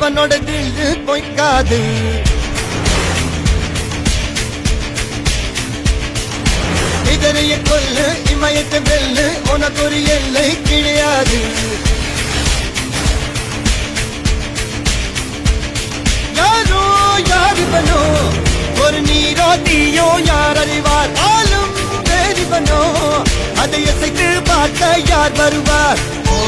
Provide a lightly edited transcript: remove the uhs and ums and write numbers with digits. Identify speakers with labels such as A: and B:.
A: அவனோட தில் பொய்க்காது. இதனைய கொல்லு இமயத்தை வெல்லு உனக்கு ஒரு எல்லை கிடையாது. யாரோ யாரிவனோ ஒரு நீரோ தீயோ யார் அறிவார். ஆளும் வேறிவனோ அதை அசைத்து பார்க்க யார் வருவார். ஓ